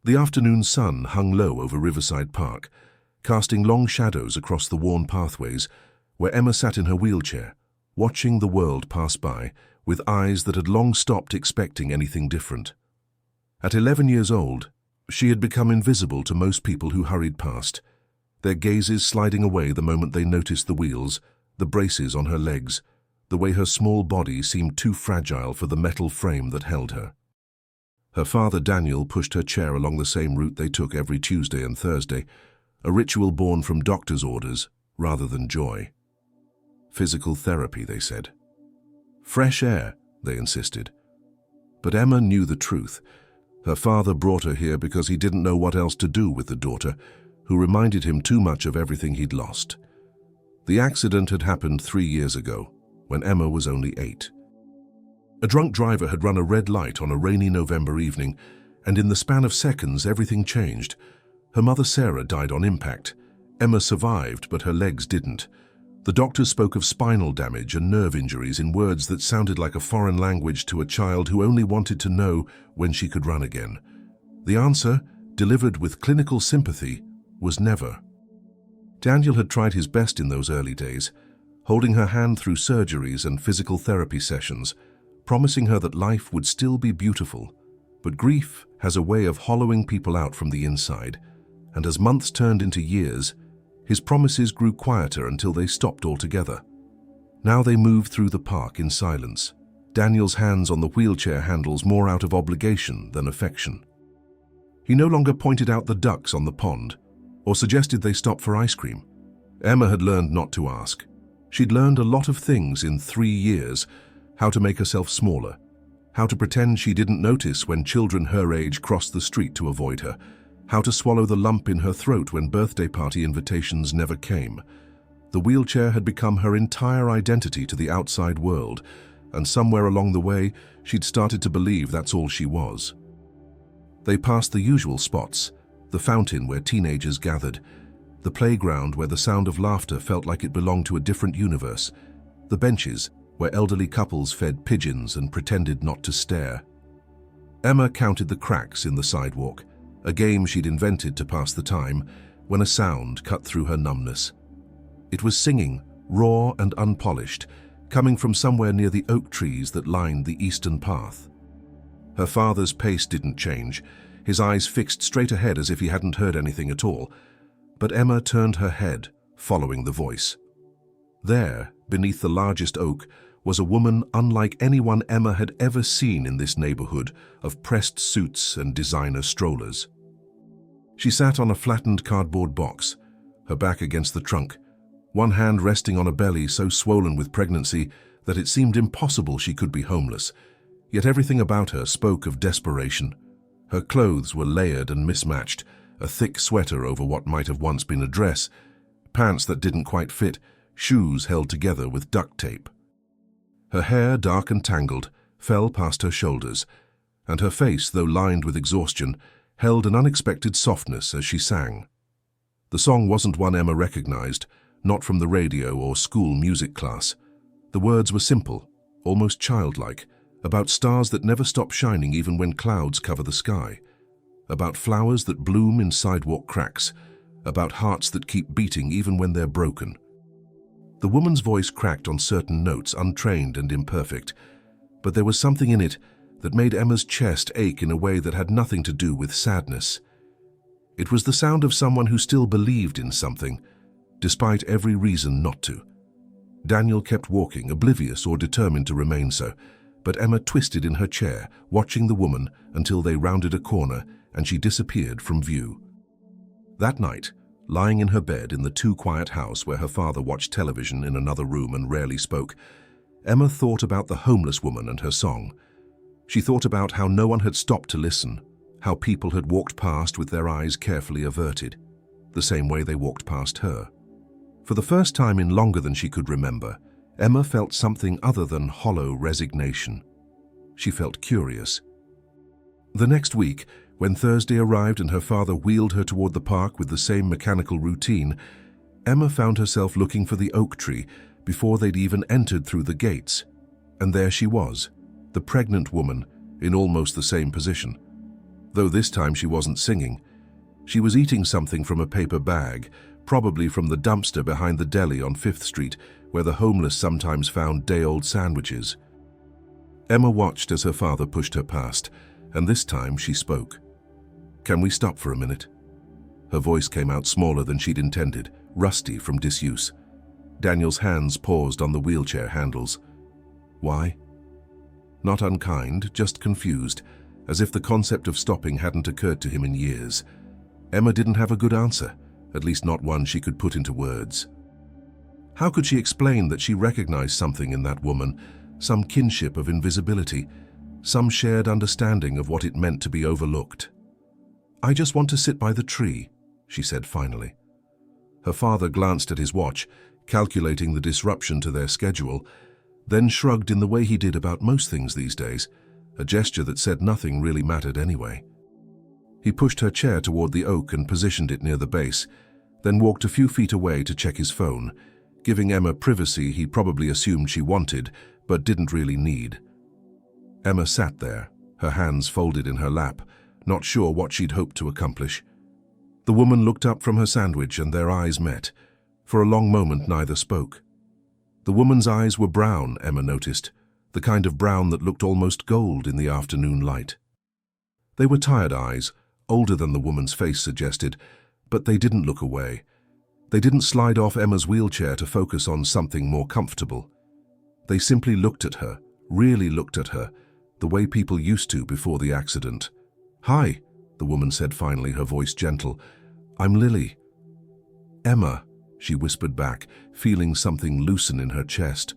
The afternoon sun hung low over Riverside Park, casting long shadows across the worn pathways, where Emma sat in her wheelchair, watching the world pass by with eyes that had long stopped expecting anything different. At 11 years old, she had become invisible to most people who hurried past, their gazes sliding away the moment they noticed the wheels, the braces on her legs, the way her small body seemed too fragile for the metal frame that held her. Her father Daniel pushed her chair along the same route they took every Tuesday and Thursday, a ritual born from doctor's orders rather than joy. Physical therapy, they said. Fresh air, they insisted. But Emma knew the truth. Her father brought her here because he didn't know what else to do with the daughter, who reminded him too much of everything he'd lost. The accident had happened 3 years ago, when Emma was only 8. A drunk driver had run a red light on a rainy November evening, and in the span of seconds everything changed. Her mother Sarah died on impact. Emma survived, but her legs didn't. The doctors spoke of spinal damage and nerve injuries in words that sounded like a foreign language to a child who only wanted to know when she could run again. The answer, delivered with clinical sympathy, was never. Daniel had tried his best in those early days, holding her hand through surgeries and physical therapy sessions, promising her that life would still be beautiful. But grief has a way of hollowing people out from the inside, and as months turned into years, his promises grew quieter until they stopped altogether. Now they moved through the park in silence, Daniel's hands on the wheelchair handles more out of obligation than affection. He no longer pointed out the ducks on the pond, or suggested they stop for ice cream. Emma had learned not to ask. She'd learned a lot of things in 3 years: how to make herself smaller, how to pretend she didn't notice when children her age crossed the street to avoid her, how to swallow the lump in her throat when birthday party invitations never came. The wheelchair had become her entire identity to the outside world, and somewhere along the way, she'd started to believe that's all she was. They passed the usual spots: the fountain where teenagers gathered, the playground where the sound of laughter felt like it belonged to a different universe, the benches where elderly couples fed pigeons and pretended not to stare. Emma counted the cracks in the sidewalk, a game she'd invented to pass the time, when a sound cut through her numbness. It was singing, raw and unpolished, coming from somewhere near the oak trees that lined the eastern path. Her father's pace didn't change, his eyes fixed straight ahead as if he hadn't heard anything at all. But Emma turned her head, following the voice. There, beneath the largest oak, was a woman unlike anyone Emma had ever seen in this neighborhood of pressed suits and designer strollers. She sat on a flattened cardboard box, her back against the trunk, one hand resting on a belly so swollen with pregnancy that it seemed impossible she could be homeless. Yet everything about her spoke of desperation. Her clothes were layered and mismatched, a thick sweater over what might have once been a dress, pants that didn't quite fit, shoes held together with duct tape. Her hair, dark and tangled, fell past her shoulders, and her face, though lined with exhaustion, held an unexpected softness as she sang. The song wasn't one Emma recognized, not from the radio or school music class. The words were simple, almost childlike, about stars that never stop shining even when clouds cover the sky, about flowers that bloom in sidewalk cracks, about hearts that keep beating even when they're broken. The woman's voice cracked on certain notes, untrained and imperfect, but there was something in it that made Emma's chest ache in a way that had nothing to do with sadness. It was the sound of someone who still believed in something, despite every reason not to. Daniel kept walking, oblivious or determined to remain so, but Emma twisted in her chair, watching the woman until they rounded a corner and she disappeared from view. That night, lying in her bed in the too-quiet house where her father watched television in another room and rarely spoke, Emma thought about the homeless woman and her song. She thought about how no one had stopped to listen, how people had walked past with their eyes carefully averted, the same way they walked past her. For the first time in longer than she could remember, Emma felt something other than hollow resignation. She felt curious. The next week, when Thursday arrived and her father wheeled her toward the park with the same mechanical routine, Emma found herself looking for the oak tree before they'd even entered through the gates. And there she was, the pregnant woman, in almost the same position. though this time she wasn't singing. She was eating something from a paper bag, probably from the dumpster behind the deli on 5th Street, where the homeless sometimes found day-old sandwiches. Emma watched as her father pushed her past, and this time she spoke. "Can we stop for a minute?" Her voice came out smaller than she'd intended, rusty from disuse. Daniel's hands paused on the wheelchair handles. Why? Not unkind, just confused, as if the concept of stopping hadn't occurred to him in years. Emma didn't have a good answer, at least not one she could put into words. How could she explain that she recognized something in that woman, some kinship of invisibility, some shared understanding of what it meant to be overlooked? "I just want to sit by the tree," she said finally. Her father glanced at his watch, calculating the disruption to their schedule, then shrugged in the way he did about most things these days, a gesture that said nothing really mattered anyway. He pushed her chair toward the oak and positioned it near the base, then walked a few feet away to check his phone, giving Emma privacy he probably assumed she wanted, but didn't really need. Emma sat there, her hands folded in her lap, not sure what she'd hoped to accomplish. The woman looked up from her sandwich and their eyes met. For a long moment neither spoke. The woman's eyes were brown, Emma noticed, the kind of brown that looked almost gold in the afternoon light. They were tired eyes, older than the woman's face suggested, but they didn't look away. They didn't slide off Emma's wheelchair to focus on something more comfortable. They simply looked at her, really looked at her, the way people used to before the accident. "Hi," the woman said finally, her voice gentle. "I'm Lily." "Emma," she whispered back, feeling something loosen in her chest.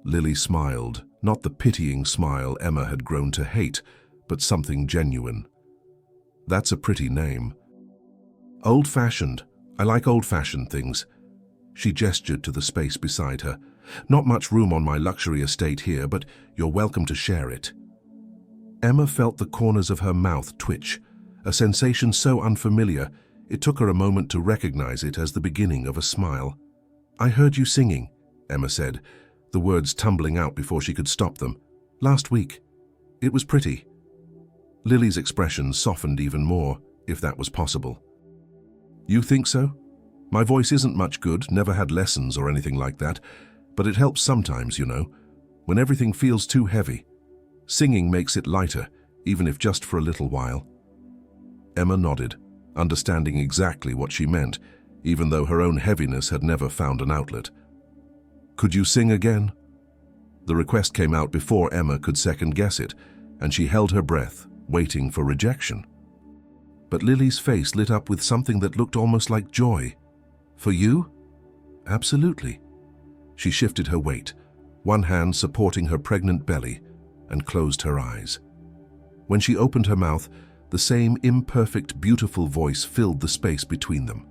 Lily smiled, not the pitying smile Emma had grown to hate, but something genuine. "That's a pretty name." "Old-fashioned. I like old-fashioned things." She gestured to the space beside her. "Not much room on my luxury estate here, but you're welcome to share it." Emma felt the corners of her mouth twitch, a sensation so unfamiliar it took her a moment to recognize it as the beginning of a smile. "I heard you singing," Emma said, the words tumbling out before she could stop them. "Last week. It was pretty." Lily's expression softened even more, if that was possible. "You think so? My voice isn't much good, never had lessons or anything like that, but it helps sometimes, you know, when everything feels too heavy. Singing makes it lighter, even if just for a little while." Emma nodded, understanding exactly what she meant, even though her own heaviness had never found an outlet. "Could you sing again?" The request came out before Emma could second-guess it, and she held her breath, waiting for rejection. But Lily's face lit up with something that looked almost like joy. "For you?" "Absolutely." She shifted her weight, one hand supporting her pregnant belly, and closed her eyes. When she opened her mouth, the same imperfect, beautiful voice filled the space between them.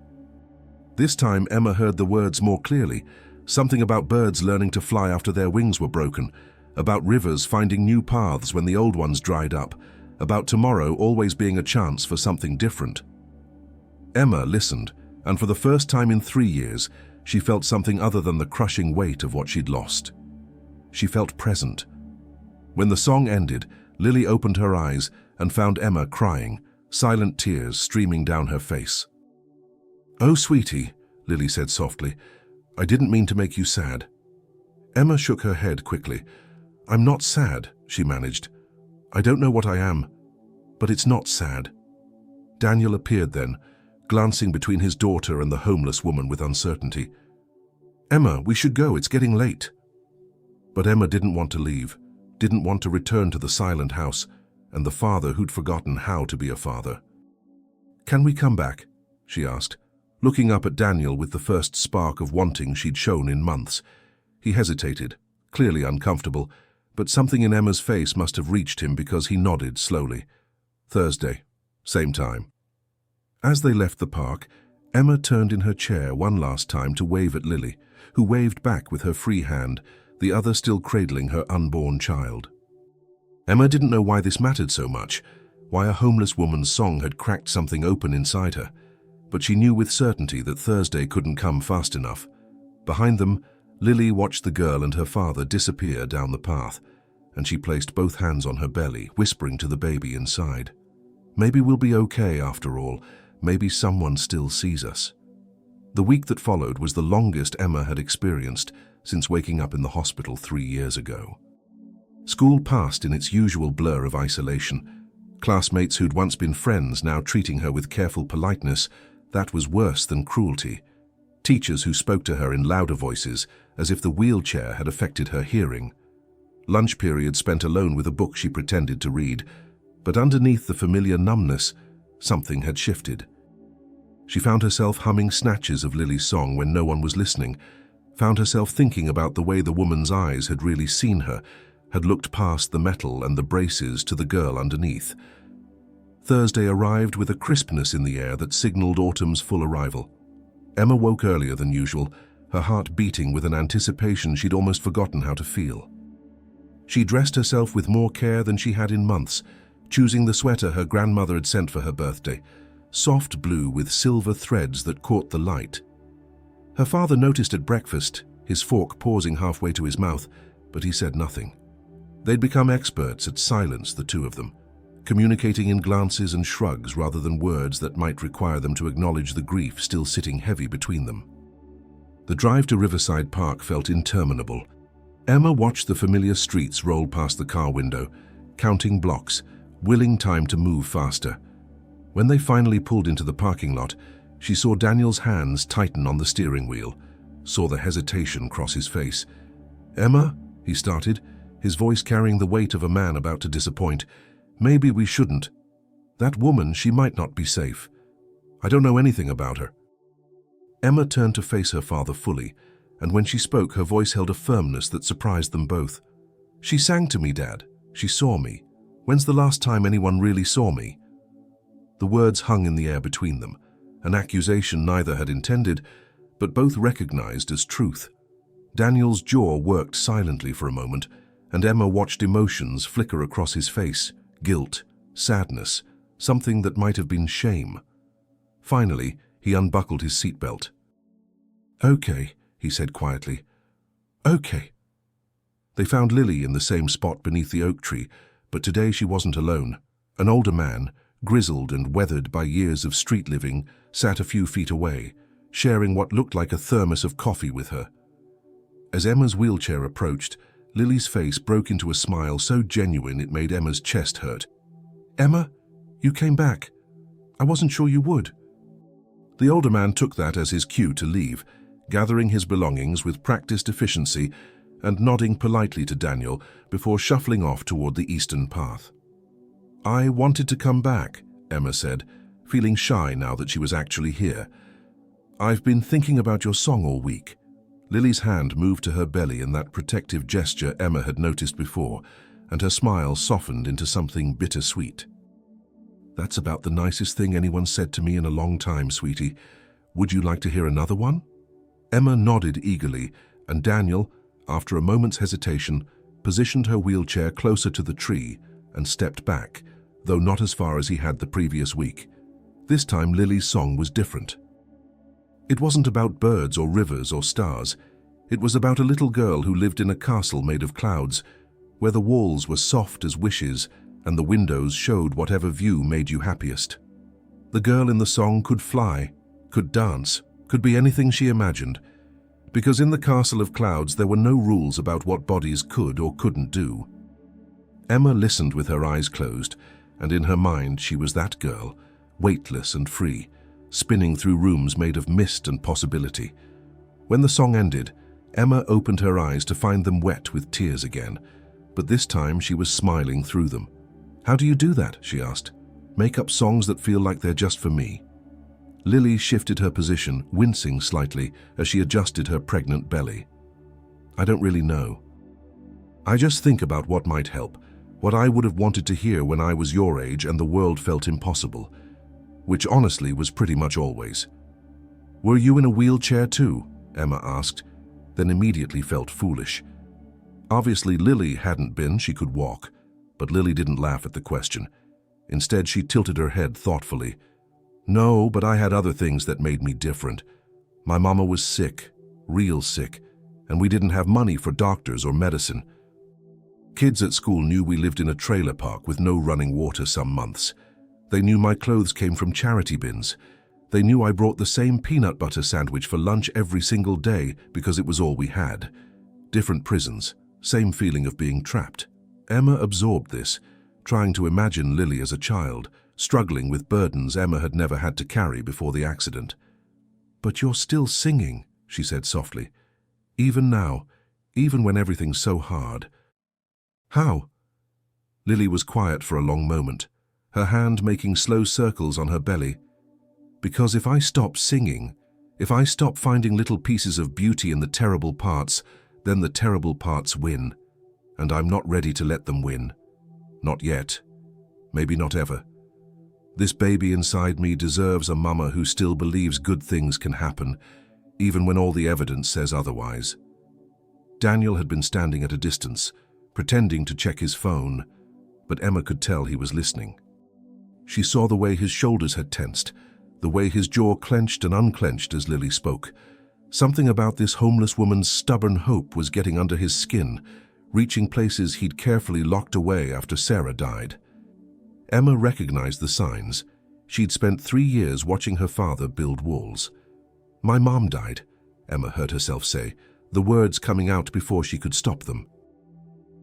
This time Emma heard the words more clearly, something about birds learning to fly after their wings were broken, about rivers finding new paths when the old ones dried up, about tomorrow always being a chance for something different. Emma listened, and for the first time in 3 years, she felt something other than the crushing weight of what she'd lost. She felt present. When the song ended, Lily opened her eyes and found Emma crying, silent tears streaming down her face. "Oh, sweetie," Lily said softly, "I didn't mean to make you sad." Emma shook her head quickly. "I'm not sad," she managed. "I don't know what I am, but it's not sad." Daniel appeared then, glancing between his daughter and the homeless woman with uncertainty. "Emma, we should go, it's getting late." But Emma didn't want to leave, didn't want to return to the silent house, and the father who'd forgotten how to be a father. "Can we come back?" she asked, looking up at Daniel with the first spark of wanting she'd shown in months. He hesitated, clearly uncomfortable, but something in Emma's face must have reached him because he nodded slowly. "Thursday, same time." As they left the park, Emma turned in her chair one last time to wave at Lily, who waved back with her free hand, the other still cradling her unborn child. Emma didn't know why this mattered so much, why a homeless woman's song had cracked something open inside her, but she knew with certainty that Thursday couldn't come fast enough. Behind them, Lily watched the girl and her father disappear down the path, and she placed both hands on her belly, whispering to the baby inside. Maybe we'll be okay after all. Maybe someone still sees us. The week that followed was the longest Emma had experienced since waking up in the hospital 3 years ago. School passed in its usual blur of isolation. Classmates who'd once been friends now treating her with careful politeness. That was worse than cruelty. Teachers who spoke to her in louder voices, as if the wheelchair had affected her hearing. Lunch period spent alone with a book she pretended to read, but underneath the familiar numbness, something had shifted. She found herself humming snatches of Lily's song when no one was listening, found herself thinking about the way the woman's eyes had really seen her, had looked past the metal and the braces to the girl underneath. Thursday arrived with a crispness in the air that signaled autumn's full arrival. Emma woke earlier than usual, her heart beating with an anticipation she'd almost forgotten how to feel. She dressed herself with more care than she had in months, choosing the sweater her grandmother had sent for her birthday, soft blue with silver threads that caught the light. Her father noticed at breakfast, his fork pausing halfway to his mouth, but he said nothing. They'd become experts at silence, the two of them, communicating in glances and shrugs rather than words that might require them to acknowledge the grief still sitting heavy between them. The drive to Riverside Park felt interminable. Emma watched the familiar streets roll past the car window, counting blocks, willing time to move faster. When they finally pulled into the parking lot, she saw Daniel's hands tighten on the steering wheel, saw the hesitation cross his face. "Emma," he started, his voice carrying the weight of a man about to disappoint. "Maybe we shouldn't. That woman, she might not be safe. I don't know anything about her." Emma turned to face her father fully, and when she spoke, her voice held a firmness that surprised them both. "She sang to me, Dad. She saw me. When's the last time anyone really saw me?" The words hung in the air between them, an accusation neither had intended, but both recognized as truth. Daniel's jaw worked silently for a moment, and Emma watched emotions flicker across his face, guilt, sadness, something that might have been shame. Finally, he unbuckled his seatbelt. "Okay," he said quietly. "Okay." They found Lily in the same spot beneath the oak tree, but today she wasn't alone. An older man, grizzled and weathered by years of street living, sat a few feet away, sharing what looked like a thermos of coffee with her. As Emma's wheelchair approached, Lily's face broke into a smile so genuine it made Emma's chest hurt. "Emma, you came back. I wasn't sure you would." The older man took that as his cue to leave, gathering his belongings with practiced efficiency and nodding politely to Daniel before shuffling off toward the eastern path. "I wanted to come back," Emma said, feeling shy now that she was actually here. "I've been thinking about your song all week." Lily's hand moved to her belly in that protective gesture Emma had noticed before, and her smile softened into something bittersweet. "That's about the nicest thing anyone said to me in a long time, sweetie. Would you like to hear another one?" Emma nodded eagerly, and Daniel, after a moment's hesitation, positioned her wheelchair closer to the tree and stepped back, though not as far as he had the previous week. This time Lily's song was different. It wasn't about birds or rivers or stars. It was about a little girl who lived in a castle made of clouds, where the walls were soft as wishes and the windows showed whatever view made you happiest. The girl in the song could fly, could dance, could be anything she imagined, because in the castle of clouds there were no rules about what bodies could or couldn't do. Emma listened with her eyes closed, and in her mind she was that girl, weightless and free, spinning through rooms made of mist and possibility. When the song ended, Emma opened her eyes to find them wet with tears again, but this time she was smiling through them. "How do you do that?" she asked. "Make up songs that feel like they're just for me?" Lily shifted her position, wincing slightly as she adjusted her pregnant belly. "I don't really know. I just think about what might help, what I would have wanted to hear when I was your age and the world felt impossible, which honestly was pretty much always." "Were you in a wheelchair too?" Emma asked, then immediately felt foolish. Obviously Lily hadn't been, she could walk, but Lily didn't laugh at the question. Instead, she tilted her head thoughtfully. "No, but I had other things that made me different. My mama was sick, real sick, and we didn't have money for doctors or medicine. Kids at school knew we lived in a trailer park with no running water some months. They knew my clothes came from charity bins. They knew I brought the same peanut butter sandwich for lunch every single day because it was all we had. Different prisons, same feeling of being trapped. Emma absorbed this, trying to imagine Lily as a child, struggling with burdens Emma had never had to carry before the accident. "But you're still singing," she said softly. "Even now, even when everything's so hard." "How?" Lily was quiet for a long moment, her hand making slow circles on her belly. "Because if I stop singing, if I stop finding little pieces of beauty in the terrible parts, then the terrible parts win. And I'm not ready to let them win. Not yet. Maybe not ever. This baby inside me deserves a mama who still believes good things can happen, even when all the evidence says otherwise." Daniel had been standing at a distance, pretending to check his phone, but Emma could tell he was listening. She saw the way his shoulders had tensed, the way his jaw clenched and unclenched as Lily spoke. Something about this homeless woman's stubborn hope was getting under his skin, reaching places he'd carefully locked away after Sarah died. Emma recognized the signs. She'd spent 3 years watching her father build walls. "My mom died," Emma heard herself say, the words coming out before she could stop them.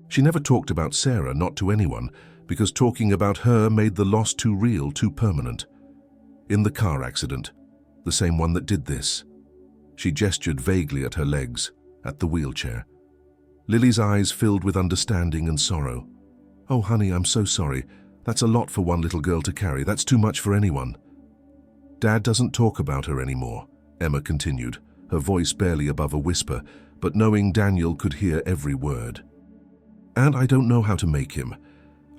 She never talked about Sarah, not to anyone, because talking about her made the loss too real, too permanent. "In the car accident, the same one that did this." She gestured vaguely at her legs, at the wheelchair. Lily's eyes filled with understanding and sorrow. "Oh, honey, I'm so sorry. That's a lot for one little girl to carry. That's too much for anyone." "Dad doesn't talk about her anymore," Emma continued, her voice barely above a whisper, but knowing Daniel could hear every word. "And I don't know how to make him.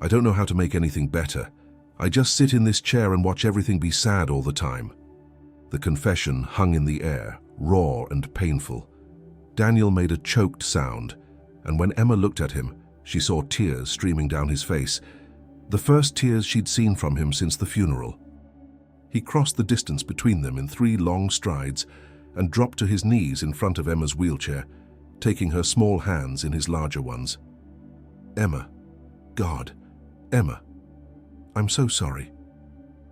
I don't know how to make anything better. I just sit in this chair and watch everything be sad all the time." The confession hung in the air, raw and painful. Daniel made a choked sound, and when Emma looked at him, she saw tears streaming down his face, the first tears she'd seen from him since the funeral. He crossed the distance between them in 3 long strides and dropped to his knees in front of Emma's wheelchair, taking her small hands in his larger ones. "Emma, God, Emma, I'm so sorry.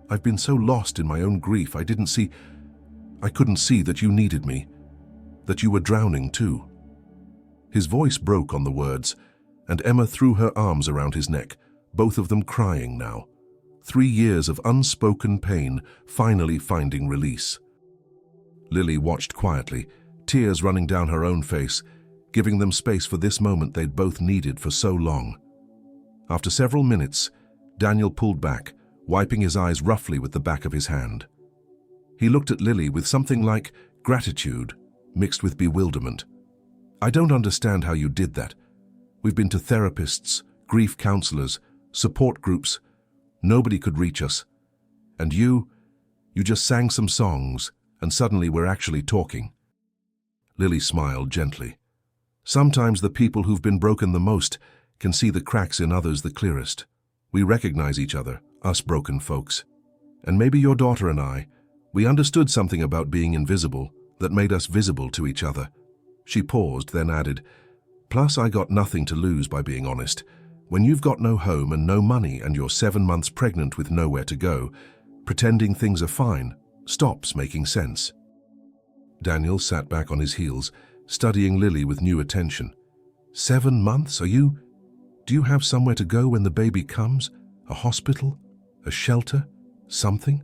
I've been so lost in my own grief I couldn't see that you needed me, that you were drowning too." His voice broke on the words, and Emma threw her arms around his neck, both of them crying now. 3 years of unspoken pain finally finding release. Lily watched quietly, tears running down her own face, giving them space for this moment they'd both needed for so long. After several minutes, Daniel pulled back, wiping his eyes roughly with the back of his hand. He looked at Lily with something like gratitude mixed with bewilderment. "I don't understand how you did that. We've been to therapists, grief counselors, support groups. Nobody could reach us. And you just sang some songs, and suddenly we're actually talking." Lily smiled gently. "Sometimes the people who've been broken the most can see the cracks in others the clearest. We recognize each other, us broken folks. And maybe your daughter and I, we understood something about being invisible that made us visible to each other." She paused, then added, "Plus I got nothing to lose by being honest. When you've got no home and no money and you're 7 months pregnant with nowhere to go, pretending things are fine stops making sense." Daniel sat back on his heels, studying Lily with new attention. 7 months? Do you have somewhere to go when the baby comes? A hospital? A shelter? Something?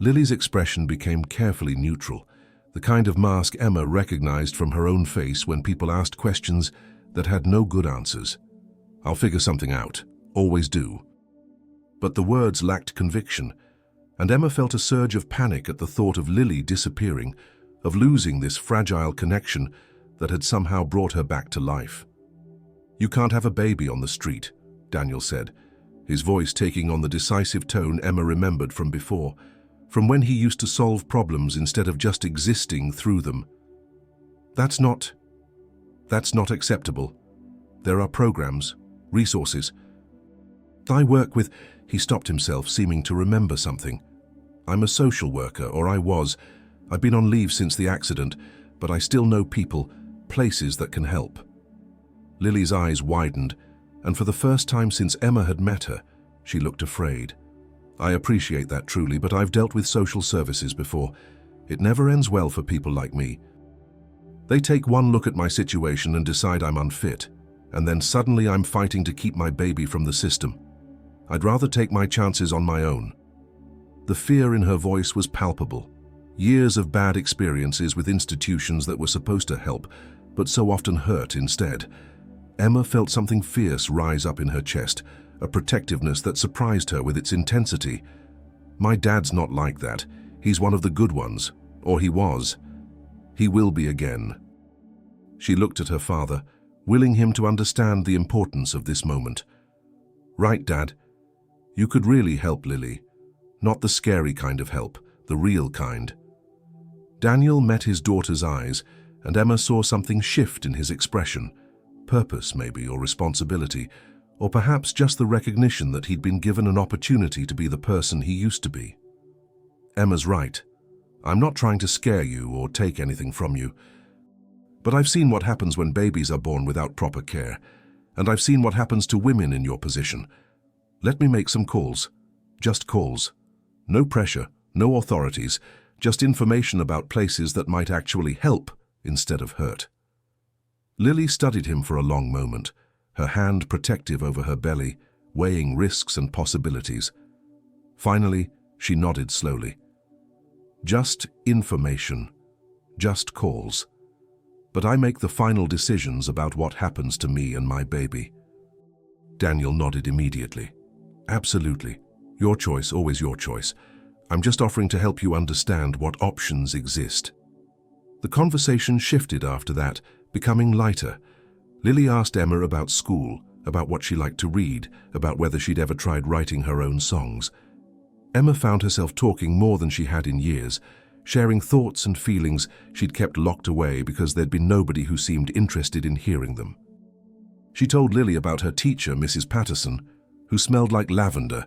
Lily's expression became carefully neutral, the kind of mask Emma recognized from her own face when people asked questions that had no good answers. "I'll figure something out. Always do." But the words lacked conviction, and Emma felt a surge of panic at the thought of Lily disappearing, of losing this fragile connection that had somehow brought her back to life. "You can't have a baby on the street," Daniel said, his voice taking on the decisive tone Emma remembered from before, from when he used to solve problems instead of just existing through them. That's not acceptable. There are programs, resources. I work with..." He stopped himself, seeming to remember something. "I'm a social worker, or I was. I've been on leave since the accident, but I still know people, places that can help." Lily's eyes widened, and for the first time since Emma had met her, she looked afraid. I appreciate that truly, but I've dealt with social services before. It never ends well for people like me. They take one look at my situation and decide I'm unfit, and then suddenly I'm fighting to keep my baby from the system. I'd rather take my chances on my own." The fear in her voice was palpable. Years of bad experiences with institutions that were supposed to help, but so often hurt instead. Emma felt something fierce rise up in her chest, a protectiveness that surprised her with its intensity. "My dad's not like that. He's one of the good ones. Or he was. He will be again." She looked at her father, willing him to understand the importance of this moment. "Right, Dad. You could really help Lily. Not the scary kind of help, the real kind." Daniel met his daughter's eyes, and Emma saw something shift in his expression. Purpose, maybe, or responsibility, or perhaps just the recognition that he'd been given an opportunity to be the person he used to be. "Emma's right. I'm not trying to scare you or take anything from you. But I've seen what happens when babies are born without proper care, and I've seen what happens to women in your position. Let me make some calls. Just calls. No pressure, no authorities, just information about places that might actually help instead of hurt." Lily studied him for a long moment, her hand protective over her belly, weighing risks and possibilities. Finally, she nodded slowly. "Just information. Just calls. But I make the final decisions about what happens to me and my baby." Daniel nodded immediately. "Absolutely. Your choice, always your choice. I'm just offering to help you understand what options exist." The conversation shifted after that, becoming lighter. Lily asked Emma about school, about what she liked to read, about whether she'd ever tried writing her own songs. Emma found herself talking more than she had in years, sharing thoughts and feelings she'd kept locked away because there'd been nobody who seemed interested in hearing them. She told Lily about her teacher, Mrs. Patterson, who smelled like lavender,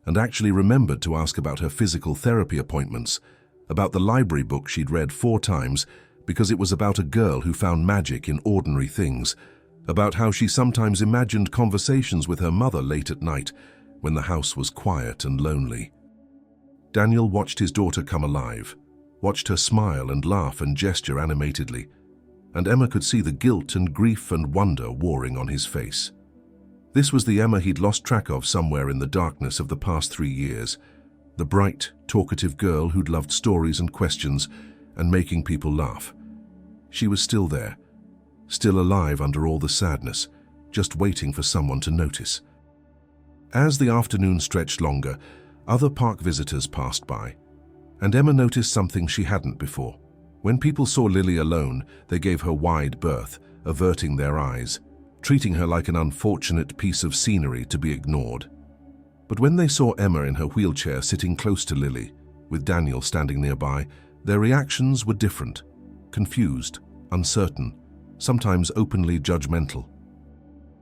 and actually remembered to ask about her physical therapy appointments, about the library book she'd read 4 times because it was about a girl who found magic in ordinary things, about how she sometimes imagined conversations with her mother late at night when the house was quiet and lonely. Daniel watched his daughter come alive, watched her smile and laugh and gesture animatedly, and Emma could see the guilt and grief and wonder warring on his face. This was the Emma he'd lost track of somewhere in the darkness of the past 3 years, the bright, talkative girl who'd loved stories and questions and making people laugh. She was still there, still alive under all the sadness, just waiting for someone to notice. As the afternoon stretched longer, other park visitors passed by, and Emma noticed something she hadn't before. When people saw Lily alone, they gave her wide berth, averting their eyes, treating her like an unfortunate piece of scenery to be ignored. But when they saw Emma in her wheelchair sitting close to Lily, with Daniel standing nearby, their reactions were different, confused, uncertain, sometimes openly judgmental.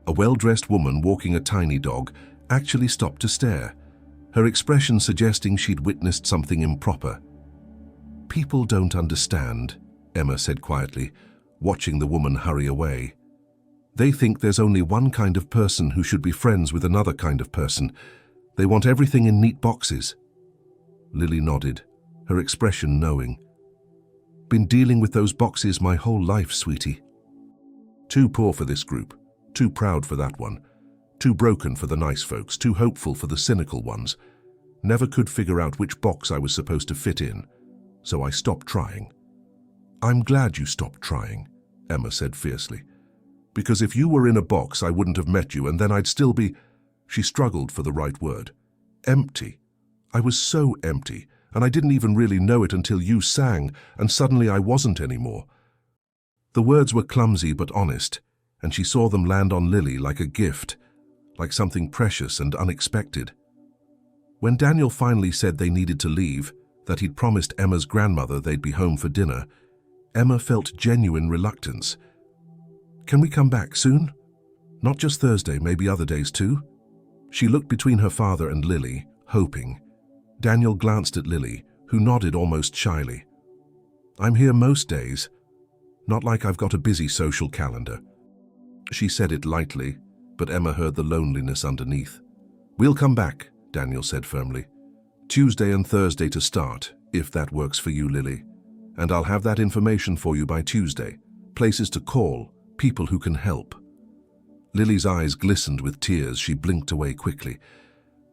A well-dressed woman walking a tiny dog actually stopped to stare, her expression suggesting she'd witnessed something improper. "People don't understand," Emma said quietly, watching the woman hurry away. "They think there's only one kind of person who should be friends with another kind of person. They want everything in neat boxes." Lily nodded, her expression knowing. "Been dealing with those boxes my whole life, sweetie. Too poor for this group, too proud for that one, too broken for the nice folks, too hopeful for the cynical ones. Never could figure out which box I was supposed to fit in, so I stopped trying." "I'm glad you stopped trying," Emma said fiercely. "Because if you were in a box, I wouldn't have met you, and then I'd still be—" She struggled for the right word. "Empty. I was so empty, and I didn't even really know it until you sang, and suddenly I wasn't anymore." The words were clumsy but honest, and she saw them land on Lily like a gift, like something precious and unexpected. When Daniel finally said they needed to leave, that he'd promised Emma's grandmother they'd be home for dinner, Emma felt genuine reluctance. "Can we come back soon? Not just Thursday, maybe other days too?" She looked between her father and Lily, hoping. Daniel glanced at Lily, who nodded almost shyly. "I'm here most days. Not like I've got a busy social calendar." She said it lightly, but Emma heard the loneliness underneath. "We'll come back," Daniel said firmly. Tuesday and Thursday to start, if that works for you, Lily. And I'll have that information for you by Tuesday. Places to call, people who can help. Lily's eyes glistened with tears. She blinked away quickly.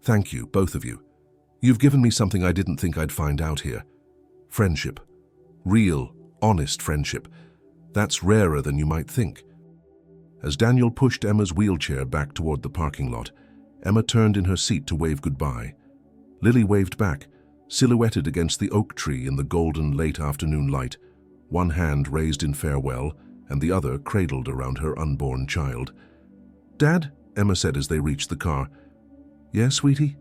Thank you, both of you. You've given me something I didn't think I'd find out here. Friendship. Real, honest friendship. That's rarer than you might think. As Daniel pushed Emma's wheelchair back toward the parking lot, Emma turned in her seat to wave goodbye. Lily waved back, silhouetted against the oak tree in the golden late afternoon light, one hand raised in farewell and the other cradled around her unborn child. "Dad?" Emma said as they reached the car. "Yes, sweetie?"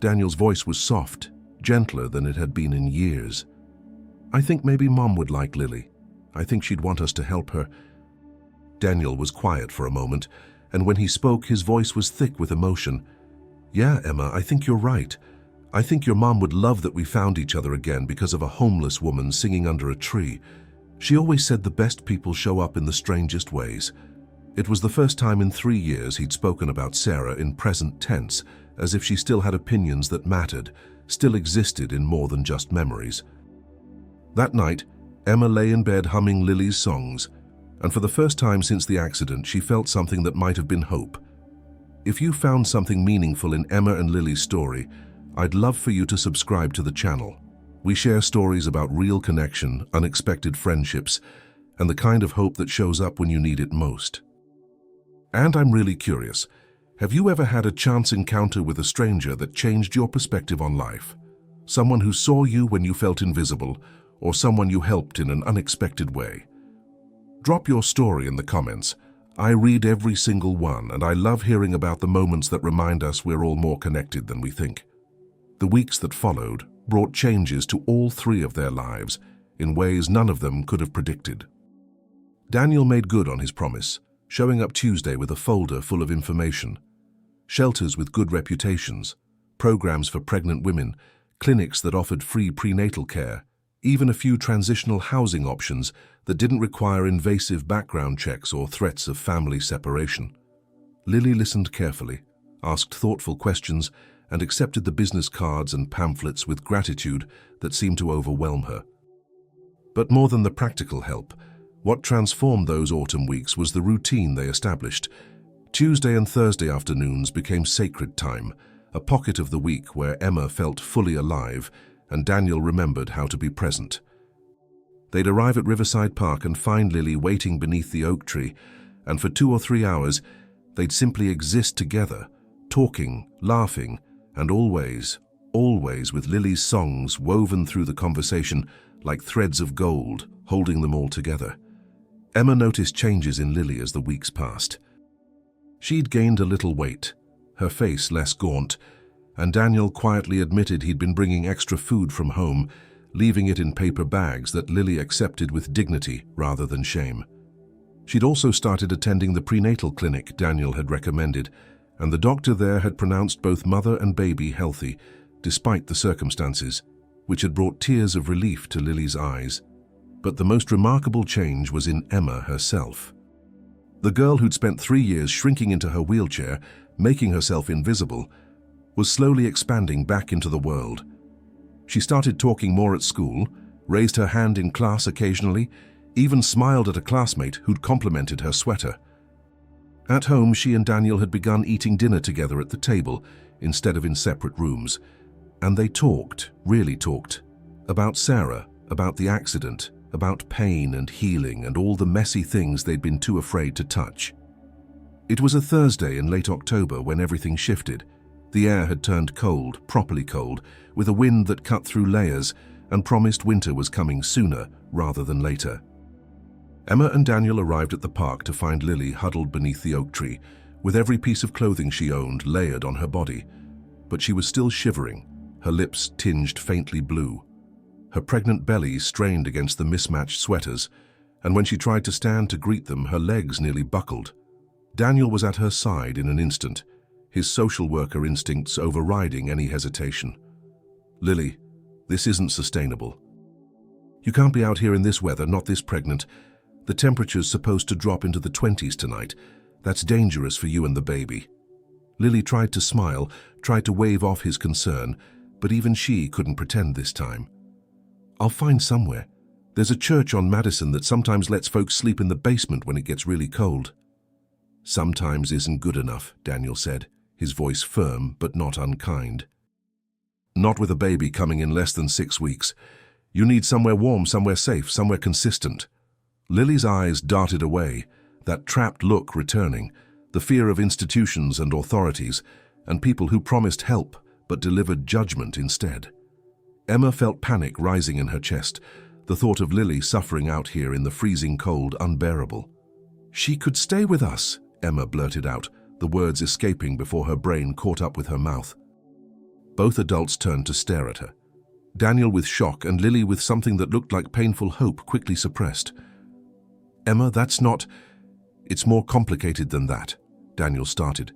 Daniel's voice was soft, gentler than it had been in years. "I think maybe Mom would like Lily. I think she'd want us to help her." Daniel was quiet for a moment, and when he spoke, his voice was thick with emotion. "Yeah, Emma, I think you're right. I think your mom would love that we found each other again because of a homeless woman singing under a tree. She always said the best people show up in the strangest ways." It was the first time in 3 years he'd spoken about Sarah in present tense, as if she still had opinions that mattered, still existed in more than just memories. That night, Emma lay in bed humming Lily's songs, and for the first time since the accident, she felt something that might have been hope. If you found something meaningful in Emma and Lily's story, I'd love for you to subscribe to the channel. We share stories about real connection, unexpected friendships, and the kind of hope that shows up when you need it most. And I'm really curious, have you ever had a chance encounter with a stranger that changed your perspective on life? Someone who saw you when you felt invisible, or someone you helped in an unexpected way? Drop your story in the comments. I read every single one, and I love hearing about the moments that remind us we're all more connected than we think. The weeks that followed brought changes to all 3 of their lives in ways none of them could have predicted. Daniel made good on his promise, showing up Tuesday with a folder full of information. Shelters with good reputations, programs for pregnant women, clinics that offered free prenatal care, even a few transitional housing options that didn't require invasive background checks or threats of family separation. Lily listened carefully, asked thoughtful questions, and accepted the business cards and pamphlets with gratitude that seemed to overwhelm her. But more than the practical help, what transformed those autumn weeks was the routine they established. Tuesday and Thursday afternoons became sacred time, a pocket of the week where Emma felt fully alive and Daniel remembered how to be present. They'd arrive at Riverside Park and find Lily waiting beneath the oak tree, and for 2 or 3 hours, they'd simply exist together, talking, laughing, and always with Lily's songs woven through the conversation like threads of gold, holding them all together. Emma noticed changes in Lily as the weeks passed. She'd gained a little weight, her face less gaunt, and Daniel quietly admitted he'd been bringing extra food from home, leaving it in paper bags that Lily accepted with dignity rather than shame. She'd also started attending the prenatal clinic Daniel had recommended, and the doctor there had pronounced both mother and baby healthy, despite the circumstances, which had brought tears of relief to Lily's eyes. But the most remarkable change was in Emma herself. The girl who'd spent 3 years shrinking into her wheelchair, making herself invisible, was slowly expanding back into the world. She started talking more at school, raised her hand in class occasionally, even smiled at a classmate who'd complimented her sweater. At home, she and Daniel had begun eating dinner together at the table instead of in separate rooms, and they talked, really talked, about Sarah, about the accident, about pain and healing and all the messy things they'd been too afraid to touch. It was a Thursday in late October when everything shifted. The air had turned cold, properly cold, with a wind that cut through layers and promised winter was coming sooner rather than later. Emma and Daniel arrived at the park to find Lily huddled beneath the oak tree, with every piece of clothing she owned layered on her body. But she was still shivering, her lips tinged faintly blue. Her pregnant belly strained against the mismatched sweaters, and when she tried to stand to greet them, her legs nearly buckled. Daniel was at her side in an instant, his social worker instincts overriding any hesitation. "Lily, this isn't sustainable. You can't be out here in this weather, not this pregnant. The temperature's supposed to drop into the 20s tonight. That's dangerous for you and the baby." Lily tried to smile, tried to wave off his concern, but even she couldn't pretend this time. "I'll find somewhere. There's a church on Madison that sometimes lets folks sleep in the basement when it gets really cold." "Sometimes isn't good enough," Daniel said, his voice firm but not unkind. "Not with a baby coming in less than 6 weeks. You need somewhere warm, somewhere safe, somewhere consistent." Lily's eyes darted away, that trapped look returning, the fear of institutions and authorities, and people who promised help but delivered judgment instead. Emma felt panic rising in her chest, the thought of Lily suffering out here in the freezing cold unbearable. "She could stay with us," Emma blurted out, the words escaping before her brain caught up with her mouth. Both adults turned to stare at her. Daniel with shock and Lily with something that looked like painful hope quickly suppressed. "Emma, that's not... It's more complicated than that," Daniel started.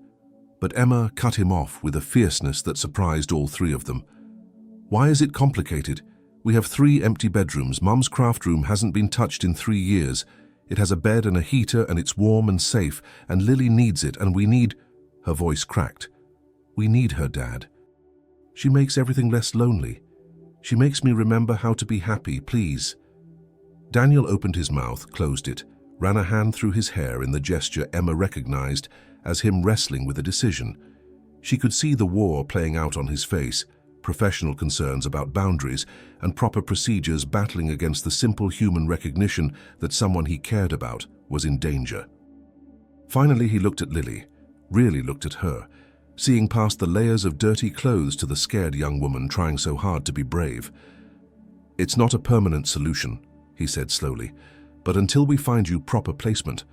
But Emma cut him off with a fierceness that surprised all three of them. "Why is it complicated? We have 3 empty bedrooms. Mum's craft room hasn't been touched in 3 years. It has a bed and a heater and it's warm and safe, and Lily needs it, and we need..." Her voice cracked. "We need her, Dad. She makes everything less lonely. She makes me remember how to be happy, please." Daniel opened his mouth, closed it, ran a hand through his hair in the gesture Emma recognized as him wrestling with a decision. She could see the war playing out on his face, professional concerns about boundaries and proper procedures battling against the simple human recognition that someone he cared about was in danger. Finally, he looked at Lily, really looked at her, seeing past the layers of dirty clothes to the scared young woman trying so hard to be brave. "It's not a permanent solution," he said slowly, "but until we find you proper placement,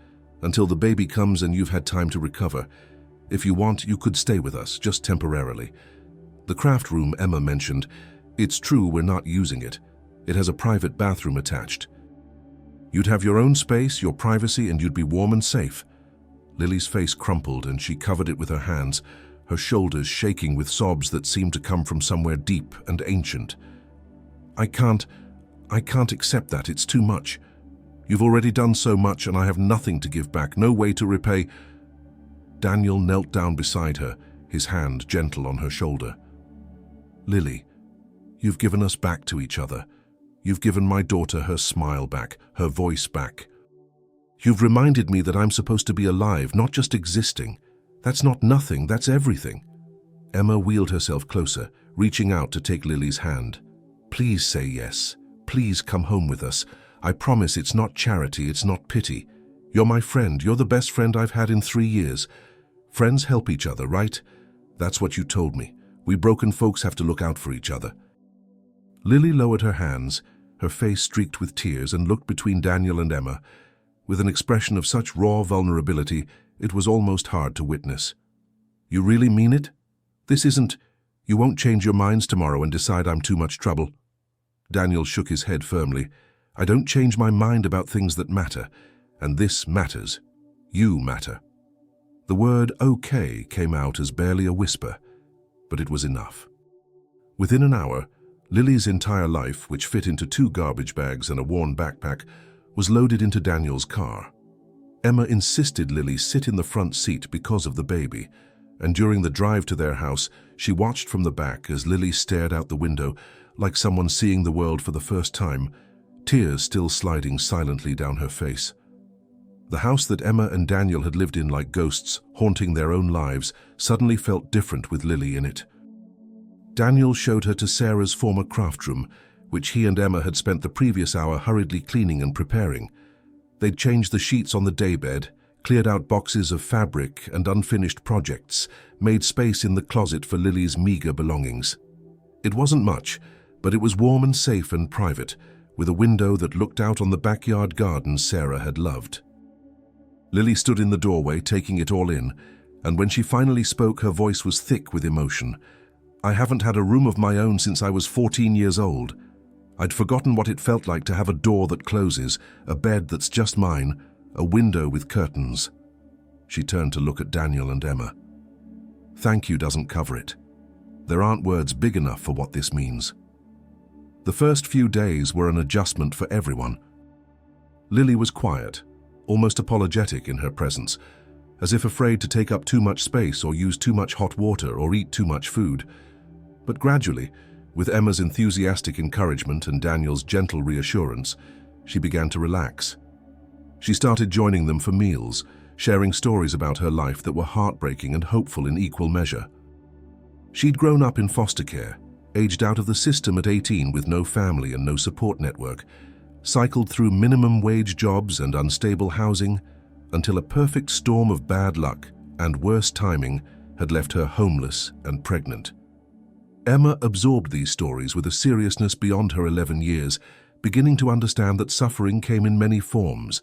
until the baby comes and you've had time to recover, if you want, you could stay with us, just temporarily. The craft room Emma mentioned, it's true we're not using it. It has a private bathroom attached. You'd have your own space, your privacy, and you'd be warm and safe." Lily's face crumpled and she covered it with her hands, her shoulders shaking with sobs that seemed to come from somewhere deep and ancient. I can't accept that. It's too much. You've already done so much and I have nothing to give back, no way to repay." Daniel knelt down beside her, his hand gentle on her shoulder. "Lily, you've given us back to each other. You've given my daughter her smile back, her voice back. You've reminded me that I'm supposed to be alive, not just existing. That's not nothing, that's everything." Emma wheeled herself closer, reaching out to take Lily's hand. "Please say yes. Please come home with us. I promise it's not charity, it's not pity. You're my friend, you're the best friend I've had in 3 years. Friends help each other, right? That's what you told me. We broken folks have to look out for each other." Lily lowered her hands, her face streaked with tears, and looked between Daniel and Emma, with an expression of such raw vulnerability it was almost hard to witness. "You really mean it? This isn't... You won't change your minds tomorrow and decide I'm too much trouble?" Daniel shook his head firmly. "I don't change my mind about things that matter, and this matters. You matter." The word "okay" came out as barely a whisper, but it was enough. Within an hour, Lily's entire life, which fit into 2 garbage bags and a worn backpack, was loaded into Daniel's car. Emma insisted Lily sit in the front seat because of the baby, and during the drive to their house, she watched from the back as Lily stared out the window like someone seeing the world for the first time, tears still sliding silently down her face. The house that Emma and Daniel had lived in like ghosts, haunting their own lives, suddenly felt different with Lily in it. Daniel showed her to Sarah's former craft room, which he and Emma had spent the previous hour hurriedly cleaning and preparing. They'd changed the sheets on the daybed, cleared out boxes of fabric and unfinished projects, made space in the closet for Lily's meager belongings. It wasn't much, but it was warm and safe and private, with a window that looked out on the backyard garden Sarah had loved. Lily stood in the doorway, taking it all in, and when she finally spoke, her voice was thick with emotion. "I haven't had a room of my own since I was 14 years old. I'd forgotten what it felt like to have a door that closes, a bed that's just mine, a window with curtains." She turned to look at Daniel and Emma. "Thank you doesn't cover it. There aren't words big enough for what this means." The first few days were an adjustment for everyone. Lily was quiet, almost apologetic in her presence, as if afraid to take up too much space or use too much hot water or eat too much food. But gradually, with Emma's enthusiastic encouragement and Daniel's gentle reassurance, she began to relax. She started joining them for meals, sharing stories about her life that were heartbreaking and hopeful in equal measure. She'd grown up in foster care, aged out of the system at 18 with no family and no support network, cycled through minimum wage jobs and unstable housing, until a perfect storm of bad luck and worse timing had left her homeless and pregnant. Emma absorbed these stories with a seriousness beyond her 11 years, beginning to understand that suffering came in many forms,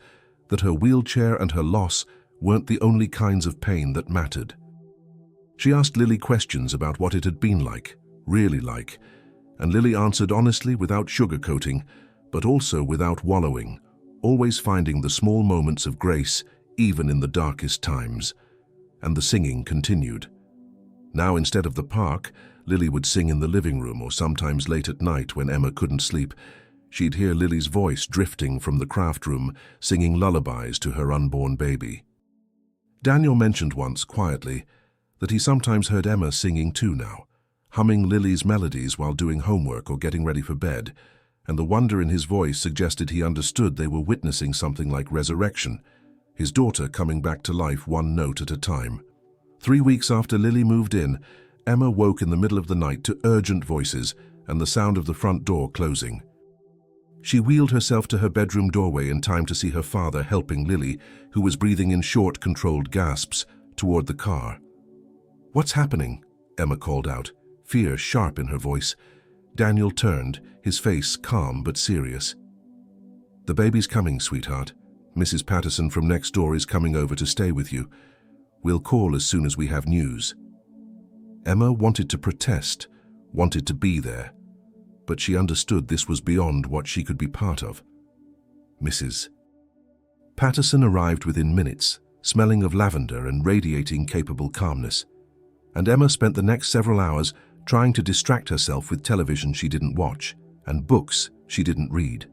that her wheelchair and her loss weren't the only kinds of pain that mattered. She asked Lily questions about what it had been like, really like, and Lily answered honestly without sugarcoating, but also without wallowing, always finding the small moments of grace even in the darkest times. And the singing continued. Now, instead of the park, Lily would sing in the living room, or sometimes late at night when Emma couldn't sleep. She'd hear Lily's voice drifting from the craft room, singing lullabies to her unborn baby. Daniel mentioned once, quietly, that he sometimes heard Emma singing too now, humming Lily's melodies while doing homework or getting ready for bed, and the wonder in his voice suggested he understood they were witnessing something like resurrection, his daughter coming back to life one note at a time. 3 weeks after Lily moved in, Emma woke in the middle of the night to urgent voices and the sound of the front door closing. She wheeled herself to her bedroom doorway in time to see her father helping Lily, who was breathing in short, controlled gasps, toward the car. "What's happening?" Emma called out, fear sharp in her voice. Daniel turned, his face calm but serious. "The baby's coming, sweetheart. Mrs. Patterson from next door is coming over to stay with you. We'll call as soon as we have news." Emma wanted to protest, wanted to be there, but she understood this was beyond what she could be part of. Mrs. Patterson arrived within minutes, smelling of lavender and radiating capable calmness, and Emma spent the next several hours trying to distract herself with television she didn't watch and books she didn't read.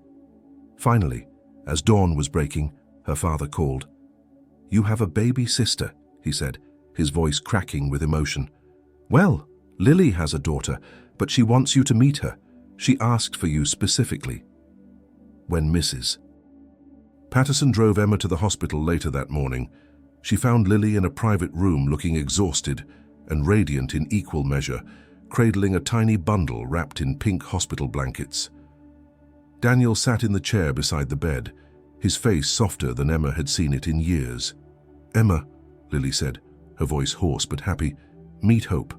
Finally, as dawn was breaking, her father called. "You have a baby sister," he said, his voice cracking with emotion. "Well, Lily has a daughter, but she wants you to meet her. She asked for you specifically." When Mrs. Patterson drove Emma to the hospital later that morning, she found Lily in a private room looking exhausted and radiant in equal measure, cradling a tiny bundle wrapped in pink hospital blankets. Daniel sat in the chair beside the bed, his face softer than Emma had seen it in years. "Emma," Lily said, her voice hoarse but happy, "meet Hope.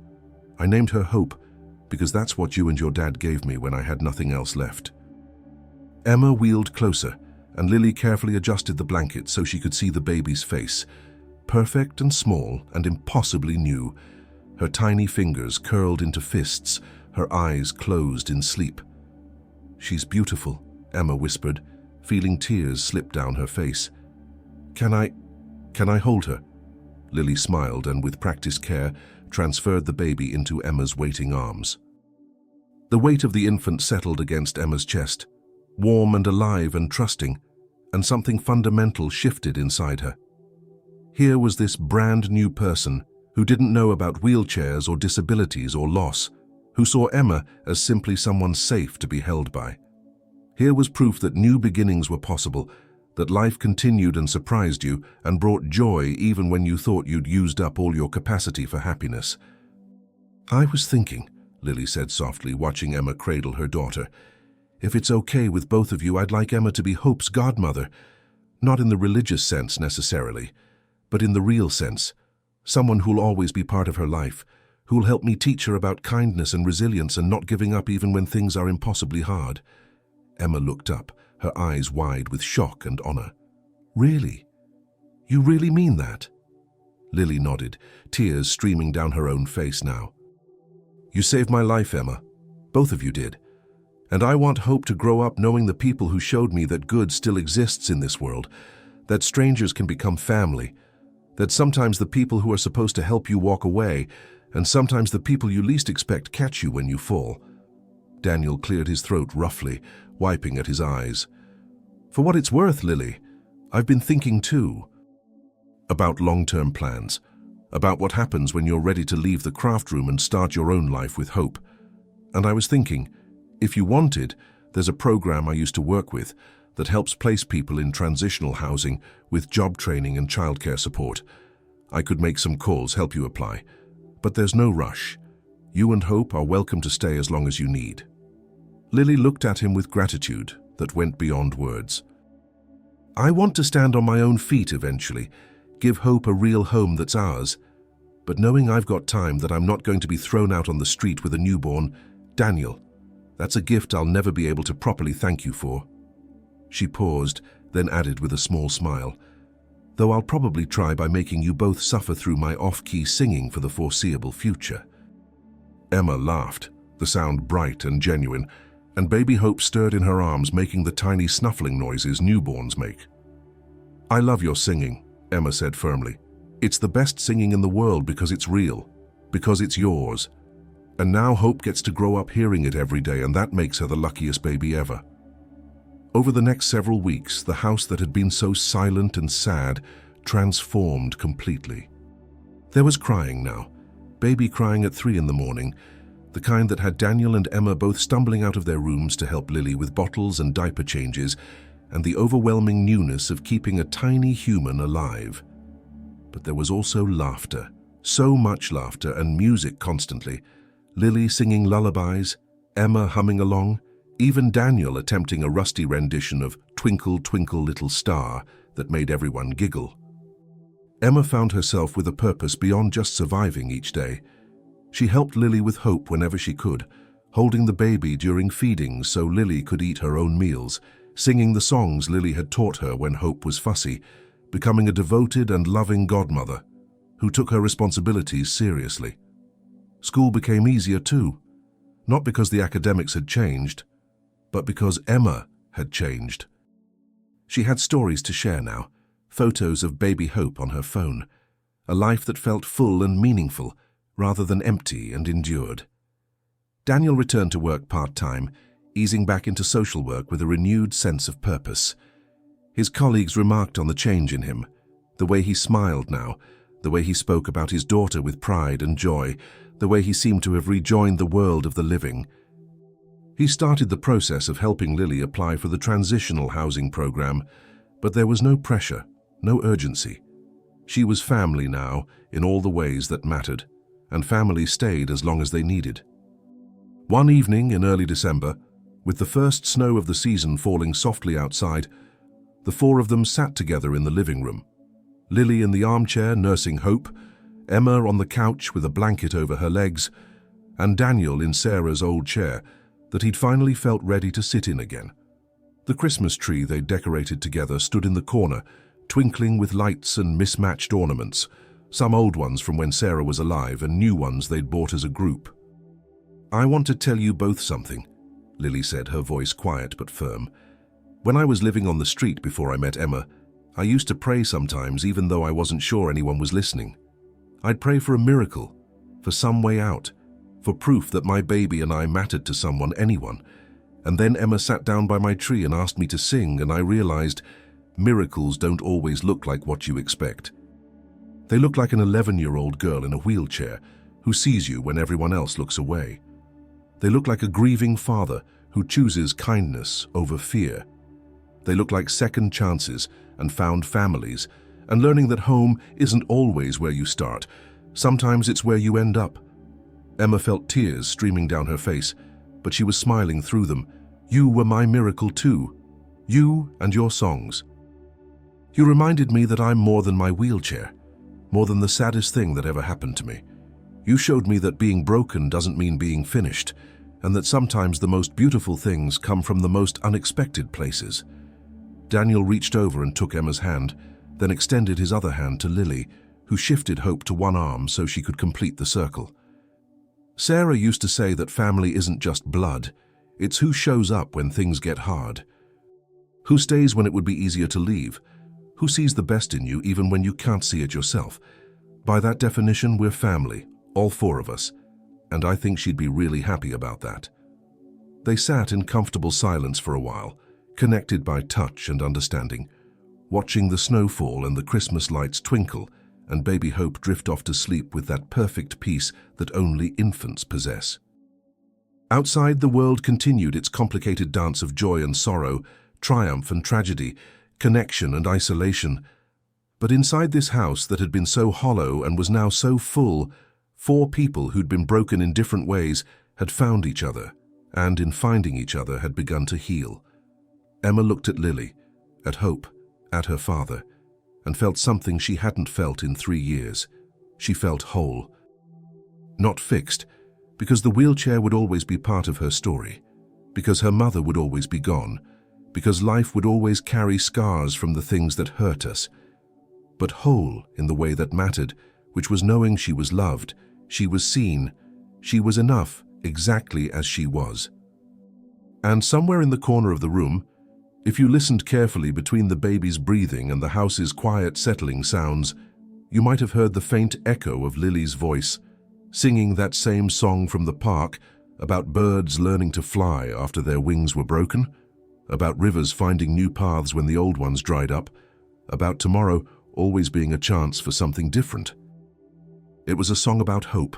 I named her Hope because that's what you and your dad gave me when I had nothing else left." Emma wheeled closer, and Lily carefully adjusted the blanket so she could see the baby's face, perfect and small and impossibly new, her tiny fingers curled into fists, her eyes closed in sleep. "She's beautiful," Emma whispered, feeling tears slip down her face. Can I hold her?" Lily smiled and, with practiced care, transferred the baby into Emma's waiting arms. The weight of the infant settled against Emma's chest, warm and alive and trusting, and something fundamental shifted inside her. Here was this brand new person who didn't know about wheelchairs or disabilities or loss, who saw Emma as simply someone safe to be held by. Here was proof that new beginnings were possible, that life continued and surprised you and brought joy even when you thought you'd used up all your capacity for happiness. "I was thinking," Lily said softly, watching Emma cradle her daughter, "if it's okay with both of you, I'd like Emma to be Hope's godmother, not in the religious sense necessarily, but in the real sense, someone who'll always be part of her life, who'll help me teach her about kindness and resilience and not giving up even when things are impossibly hard." Emma looked up, her eyes wide with shock and honor. "Really? You really mean that?" Lily nodded, tears streaming down her own face now. "You saved my life, Emma. Both of you did. And I want Hope to grow up knowing the people who showed me that good still exists in this world, that strangers can become family, that sometimes the people who are supposed to help you walk away, and sometimes the people you least expect catch you when you fall." Daniel cleared his throat roughly, wiping at his eyes. "For what it's worth, Lily, I've been thinking too. About long-term plans, about what happens when you're ready to leave the craft room and start your own life with Hope, And I was thinking, if you wanted, there's a program I used to work with that helps place people in transitional housing with job training and childcare support. I could make some calls, help you apply. But there's no rush. You and Hope are welcome to stay as long as you need. Lily looked at him with gratitude that went beyond words. I want to stand on my own feet eventually, give Hope a real home that's ours. But knowing I've got time, that I'm not going to be thrown out on the street with a newborn, Daniel, that's a gift I'll never be able to properly thank you for. She paused, then added with a small smile, though I'll probably try by making you both suffer through my off-key singing for the foreseeable future. Emma laughed, the sound bright and genuine, and baby Hope stirred in her arms, making the tiny snuffling noises newborns make. I love your singing, Emma said firmly. It's the best singing in the world because it's real, because it's yours. And now Hope gets to grow up hearing it every day, and that makes her the luckiest baby ever. Over the next several weeks, the house that had been so silent and sad transformed completely. There was crying now, baby crying at 3 in the morning, the kind that had Daniel and Emma both stumbling out of their rooms to help Lily with bottles and diaper changes, and the overwhelming newness of keeping a tiny human alive. But there was also laughter, so much laughter, and music constantly. Lily singing lullabies, Emma humming along, even Daniel attempting a rusty rendition of Twinkle, Twinkle, Little Star that made everyone giggle. Emma found herself with a purpose beyond just surviving each day. She helped Lily with Hope whenever she could, holding the baby during feedings so Lily could eat her own meals, singing the songs Lily had taught her when Hope was fussy, becoming a devoted and loving godmother who took her responsibilities seriously. School became easier too, not because the academics had changed, but because Emma had changed. She had stories to share now, photos of baby Hope on her phone, a life that felt full and meaningful rather than empty and endured. Daniel returned to work part-time, easing back into social work with a renewed sense of purpose. His colleagues remarked on the change in him, the way he smiled now, the way he spoke about his daughter with pride and joy, the way he seemed to have rejoined the world of the living. He started the process of helping Lily apply for the transitional housing program, but there was no pressure, no urgency. She was family now in all the ways that mattered, and family stayed as long as they needed. One evening in early December, with the first snow of the season falling softly outside, the 4 of them sat together in the living room. Lily in the armchair nursing Hope, Emma on the couch with a blanket over her legs, and Daniel in Sarah's old chair that he'd finally felt ready to sit in again. The Christmas tree they'd decorated together stood in the corner, twinkling with lights and mismatched ornaments, some old ones from when Sarah was alive and new ones they'd bought as a group. I want to tell you both something, Lily said, her voice quiet but firm. When I was living on the street before I met Emma, I used to pray sometimes even though I wasn't sure anyone was listening. I'd pray for a miracle, for some way out, for proof that my baby and I mattered to someone, anyone. And then Emma sat down by my tree and asked me to sing, and I realized miracles don't always look like what you expect. They look like an 11-year-old girl in a wheelchair who sees you when everyone else looks away. They look like a grieving father who chooses kindness over fear. They look like second chances and found families, and learning that home isn't always where you start. Sometimes it's where you end up. Emma felt tears streaming down her face, but she was smiling through them. You were my miracle too. You and your songs. You reminded me that I'm more than my wheelchair, more than the saddest thing that ever happened to me. You showed me that being broken doesn't mean being finished, and that sometimes the most beautiful things come from the most unexpected places. Daniel reached over and took Emma's hand, then extended his other hand to Lily, who shifted Hope to one arm so she could complete the circle. Sarah used to say that family isn't just blood, it's who shows up when things get hard. Who stays when it would be easier to leave? Who sees the best in you even when you can't see it yourself? By that definition, we're family, all 4 of us, and I think she'd be really happy about that. They sat in comfortable silence for a while, connected by touch and understanding, watching the snow fall and the Christmas lights twinkle, and baby Hope drift off to sleep with that perfect peace that only infants possess. Outside, the world continued its complicated dance of joy and sorrow, triumph and tragedy, connection and isolation. But inside this house that had been so hollow and was now so full, 4 people who'd been broken in different ways had found each other, and in finding each other had begun to heal. Emma looked at Lily, at Hope, at her father, and felt something she hadn't felt in 3 years. She felt whole. Not fixed, because the wheelchair would always be part of her story, because her mother would always be gone, because life would always carry scars from the things that hurt us, but whole in the way that mattered, which was knowing she was loved, she was seen, she was enough exactly as she was. And somewhere in the corner of the room, if you listened carefully between the baby's breathing and the house's quiet settling sounds, you might have heard the faint echo of Lily's voice, singing that same song from the park about birds learning to fly after their wings were broken, about rivers finding new paths when the old ones dried up, about tomorrow always being a chance for something different. It was a song about hope,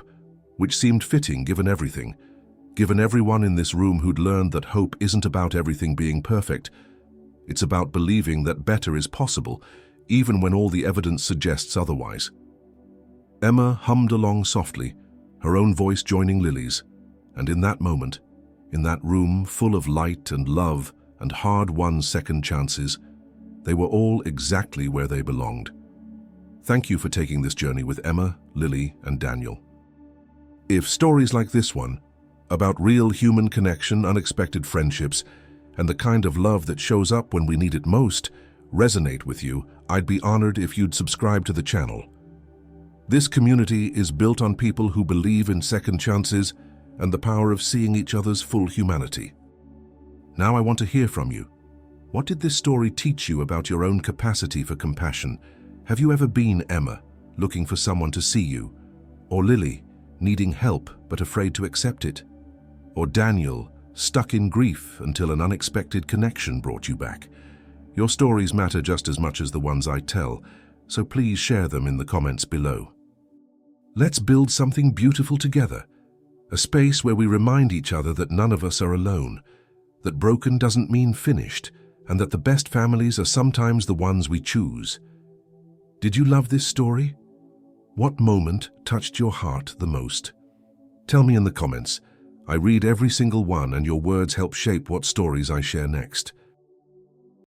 which seemed fitting given everything, given everyone in this room who'd learned that hope isn't about everything being perfect. It's about believing that better is possible, even when all the evidence suggests otherwise. Emma hummed along softly, her own voice joining Lily's, and in that moment, in that room full of light and love and hard-won second chances, they were all exactly where they belonged. Thank you for taking this journey with Emma, Lily, and Daniel. If stories like this one, about real human connection, unexpected friendships, and the kind of love that shows up when we need it most, resonate with you, I'd be honored if you'd subscribe to the channel. This community is built on people who believe in second chances and the power of seeing each other's full humanity. Now I want to hear from you. What did this story teach you about your own capacity for compassion? Have you ever been Emma, looking for someone to see you? Or Lily, needing help but afraid to accept it? Or Daniel, stuck in grief until an unexpected connection brought you back? Your stories matter just as much as the ones I tell, so please share them in the comments below. Let's build something beautiful together, a space where we remind each other that none of us are alone, that broken doesn't mean finished, and that the best families are sometimes the ones we choose. Did you love this story? What moment touched your heart the most? Tell me in the comments. I read every single one, and your words help shape what stories I share next.